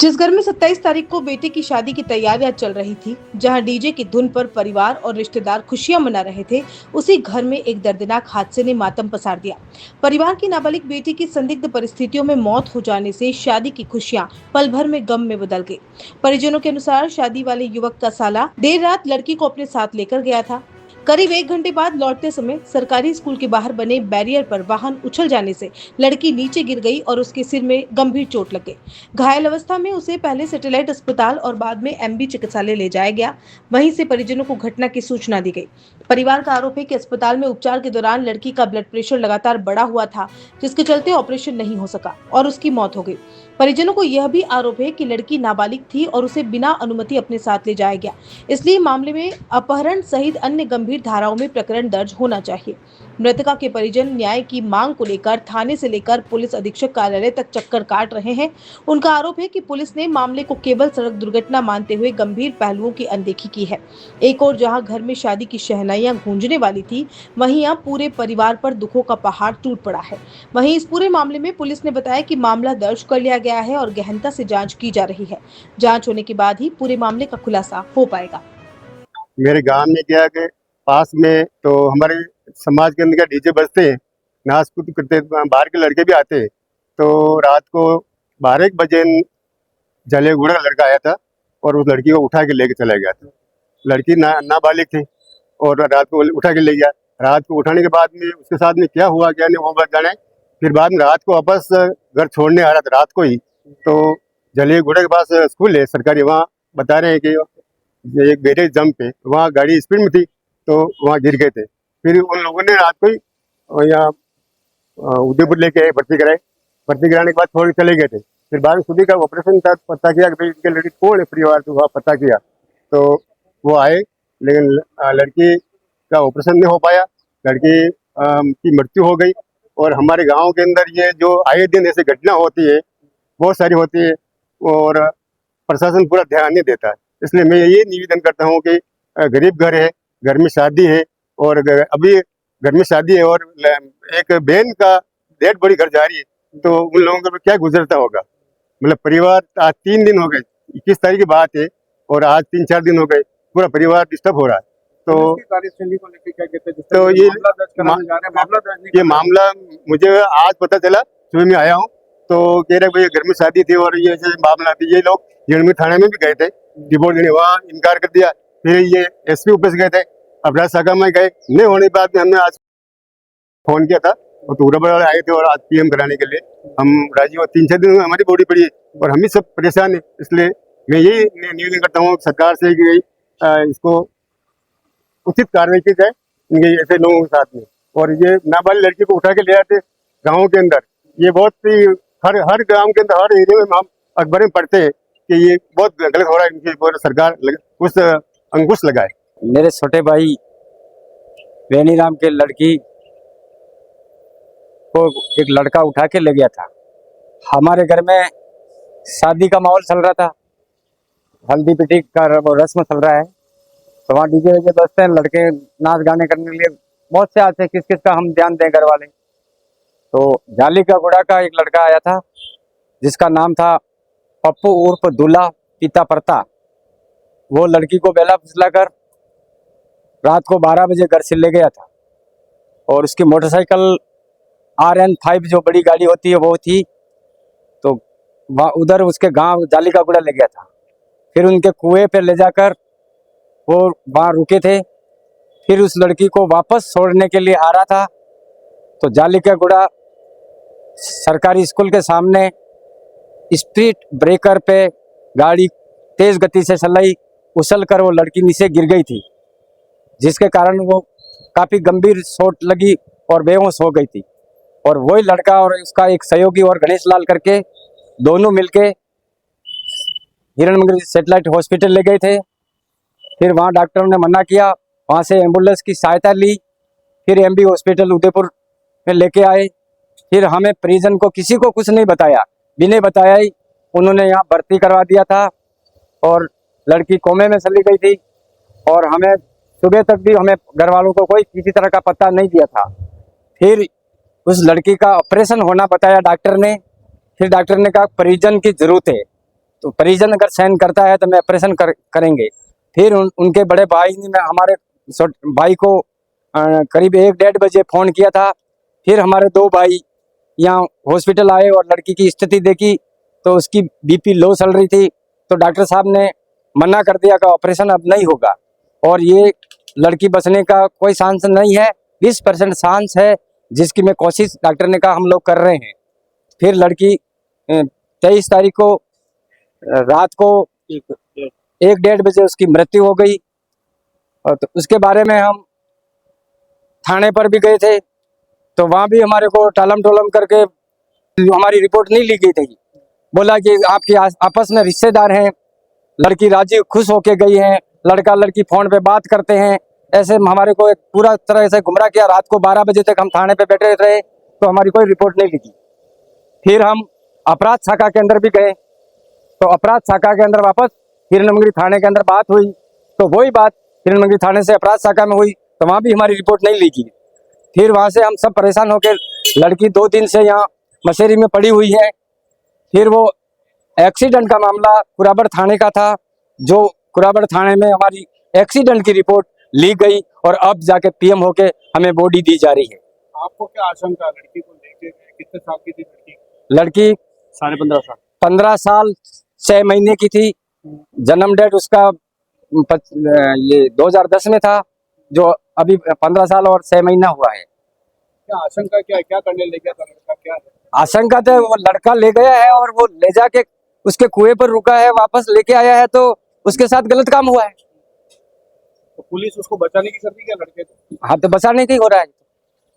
जिस घर में 27 तारीख को बेटे की शादी की तैयारियां चल रही थी, जहां डीजे की धुन पर परिवार और रिश्तेदार खुशियां मना रहे थे, उसी घर में एक दर्दनाक हादसे ने मातम पसार दिया। परिवार की नाबालिग बेटी की संदिग्ध परिस्थितियों में मौत हो जाने से शादी की खुशियां पल भर में गम में बदल गई। परिजनों के अनुसार शादी वाले युवक का साला देर रात लड़की को अपने साथ लेकर गया था। करीब 1 घंटे बाद लौटते समय सरकारी स्कूल के बाहर बने बैरियर पर वाहन उछल जाने से लड़की नीचे गिर गई और उसके सिर में गंभीर चोट लग गई। घायल अवस्था में उसे पहले सैटेलाइट अस्पताल और बाद में एमबी चिकित्सालय ले जाया गया। वहीं से परिजनों को घटना की सूचना दी गई। परिवार का आरोप है कि अस्पताल में उपचार के दौरान लड़की का ब्लड प्रेशर लगातार बढ़ा हुआ था, जिसके चलते ऑपरेशन नहीं हो सका और उसकी मौत हो गई। परिजनों को यह भी आरोप है कि लड़की नाबालिग थी और उसे बिना अनुमति अपने साथ ले जाया गया, इसलिए मामले में अपहरण सहित अन्य गंभीर धाराओं में प्रकरण दर्ज होना चाहिए। मृतका के परिजन न्याय की मांग को लेकर थाने से लेकर पुलिस अधीक्षक कार्यालय तक चक्कर काट रहे हैं। उनका आरोप है कि पुलिस ने मामले को केवल सड़क दुर्घटना मानते हुए गंभीर पहलुओं की अनदेखी की है। एक और जहां घर में शादी की शहनाइयां गूंजने वाली थी, वहीं अब पूरे परिवार पर दुखों का पहाड़ टूट पड़ा है। वहीं इस पूरे मामले में पुलिस ने बताया कि मामला दर्ज कर लिया गया है और गहनता से जांच की जा रही है। जांच होने के बाद ही पूरे मामले का खुलासा हो पाएगा। मेरे गांव में क्या के पास में तो हमारे समाज के अंदर क्या डीजे बजते हैं, नाच कूद करते हैं, बाहर के लड़के भी आते हैं। तो रात को 12 1 बजे जलेगुड़ा का लड़का आया था और उस लड़की को उठा के लेके चला गया था। लड़की नाबालिग थी और रात को उठा के ले गया। रात को उठाने के बाद में उसके साथ में क्या हुआ क्या नहीं वो बात जाने। फिर बाद में रात को वापस घर छोड़ने आ रहा था रात को ही, तो जलेगुड़ा के पास स्कूल है सरकारी, वहाँ बता रहे हैं कि एक बैरेज जंप पे वहाँ गाड़ी स्पीड में थी तो वहाँ गिर गए थे। फिर उन लोगों ने रात को ही यहाँ उदयपुर लेके आए, भर्ती कराए। भर्ती कराने के बाद छोड़ के चले गए थे। फिर बाद में सुबह का ऑपरेशन था, पता किया कि भाई इनके लड़की कौन है परिवार, तो वहाँ पता किया तो वो आए, लेकिन लड़की का ऑपरेशन नहीं हो पाया। लड़की की मृत्यु हो गई। और हमारे गांव के अंदर ये जो आए दिन ऐसी घटना होती है, बहुत सारी होती है और प्रशासन पूरा ध्यान नहीं देता है। इसलिए मैं ये निवेदन करता हूँ कि गरीब घर है, घर में शादी है और अभी घर में शादी है और एक बहन का डेढ़ बड़ी घर जा रही है, तो उन लोगों को क्या गुजरता होगा। मतलब परिवार आज 3 दिन हो गए, 21 तारीख की बात है और आज 3 4 दिन हो गए, पूरा परिवार डिस्टर्ब हो रहा है। तो कार्यशैली को लेकर क्या कहते हैं? तो ये मामला मुझे आज पता चला, सुबह में आया हूँ तो कह रहे भाई घर में शादी थी और ये मामला थी। ये लोग जड़मी थाने में भी गए थे, रिपोर्ट देने, वहाँ इनकार कर दिया। फिर ये एसपी ऑफिस गए थे, अपराध शाखा में गए, नहीं होने के बाद में हमने आज फोन किया था और तो वाले आए थे और आज पीएम कराने के लिए हम राजी हुआ। 3 6 दिन में हमारी बॉडी पड़ी है और हम ही सब परेशान है। इसलिए मैं यही निवेदन करता हूँ सरकार से कि इसको उचित कार्रवाई की जाए इनके ऐसे लोगों के साथ में। और ये नाबालिग लड़की को उठा के ले आते गाँव के अंदर, ये बहुत ही हर गाँव के अंदर, हर एरिया में हम अखबार में पढ़ते हैं कि ये बहुत गलत हो रहा है। इनकी सरकार उस अंकुश लगाए। मेरे छोटे भाई वेनीराम के लड़की को एक लड़का उठा के ले गया था। हमारे घर में शादी का माहौल चल रहा था, हल्दी पिटी का रस्म चल रहा है, तो वहाँ डीजे वीजे बजते हैं, लड़के नाच गाने करने के लिए बहुत से आते हैं। किस किस का हम ध्यान दें घर वाले। तो जाली का गुड़ा का एक लड़का आया था जिसका नाम था पप्पू उर्फ दूल्हा पिता परता। वो लड़की को बेला फिसलाकर रात को 12 बजे घर से ले गया था और उसकी मोटरसाइकिल RN5 जो बड़ी गाड़ी होती है वो थी, तो वहाँ उधर उसके गांव जाली का गुड़ा ले गया था। फिर उनके कुएं पे ले जाकर वो वहाँ रुके थे। फिर उस लड़की को वापस छोड़ने के लिए आ रहा था तो जाली का गुड़ा सरकारी स्कूल के सामने स्पीड ब्रेकर पे गाड़ी तेज गति से चलाई, उछल कर वो लड़की नीचे गिर गई थी, जिसके कारण वो काफ़ी गंभीर चोट लगी और बेहोश हो गई थी। और वही लड़का और उसका एक सहयोगी और गणेश लाल करके दोनों मिलके हिरणमंगल सैटेलाइट हॉस्पिटल ले गए थे। फिर वहाँ डॉक्टरों ने मना किया, वहाँ से एम्बुलेंस की सहायता ली। फिर MB हॉस्पिटल उदयपुर में लेके आए। फिर हमें परिजन को किसी को कुछ नहीं बताया, बिना बताया ही उन्होंने यहाँ भर्ती करवा दिया था और लड़की कोमे में चली गई थी। और हमें सुबह तक भी हमें घर वालों को कोई किसी तरह का पता नहीं दिया था। फिर उस लड़की का ऑपरेशन होना बताया डॉक्टर ने। फिर डॉक्टर ने कहा परिजन की जरूरत है, तो परिजन अगर सहन करता है तो मैं ऑपरेशन करेंगे। फिर उनके बड़े भाई ने हमारे भाई को करीब 1-1:30 बजे फ़ोन किया था। फिर हमारे 2 भाई यहाँ हॉस्पिटल आए और लड़की की स्थिति देखी तो उसकी बीपी लो चल रही थी, तो डॉक्टर साहब ने मना कर दिया कि ऑपरेशन अब नहीं होगा और ये लड़की बचने का कोई चांस नहीं है, 20% चांस है, जिसकी मैं कोशिश डॉक्टर ने कहा हम लोग कर रहे हैं। फिर लड़की 23 तारीख को रात को 1-1:30 बजे उसकी मृत्यु हो गई। और तो उसके बारे में हम थाने पर भी गए थे, तो वहाँ भी हमारे को टालम टोलम करके हमारी रिपोर्ट नहीं ली गई थी। बोला कि आपके आपस में रिश्तेदार हैं, लड़की राजी खुश होके गई है, लड़का लड़की फोन पे बात करते हैं, ऐसे हमारे को एक पूरा तरह से गुमराह किया। रात को 12 बजे तक हम थाने पे बैठे रहे तो हमारी कोई रिपोर्ट नहीं लिखी। फिर हम अपराध शाखा के अंदर भी गए, तो अपराध शाखा के अंदर वापस हिरनमंगरी थाने के अंदर बात हुई, तो वही बात हिरनमंगरी थाने से अपराध शाखा में हुई, तो वहाँ भी हमारी रिपोर्ट नहीं लिखी। फिर वहाँ से हम सब परेशान होकर, लड़की 2 दिन से यहाँ मशेरी में पड़ी हुई है। फिर वो एक्सीडेंट का मामला कुराबड़ थाने का था, जो कुराबड़ थाने में हमारी एक्सीडेंट की रिपोर्ट ली गई और अब जाके पीएम होके हमें बॉडी दी जा रही है। आपको क्या आशंका लड़की को लेके, कितने साल की थी लड़की? लड़की 15.5 साल। 15 साल 6 महीने की थी। जन्म डेट उसका ये 2010 में था, जो अभी 15 साल और 6 महीना हुआ है। क्या आशंका क्या है, क्या करने ले गया था लड़का, क्या है? आशंका तो वो लड़का ले गया है और वो ले जाके उसके कुएं पर रुका है, वापस लेके आया है, तो उसके साथ गलत काम हुआ है। तो पुलिस उसको बचाने की कर रही है लड़के को? हाँ, तो बचाने की हो रहा है।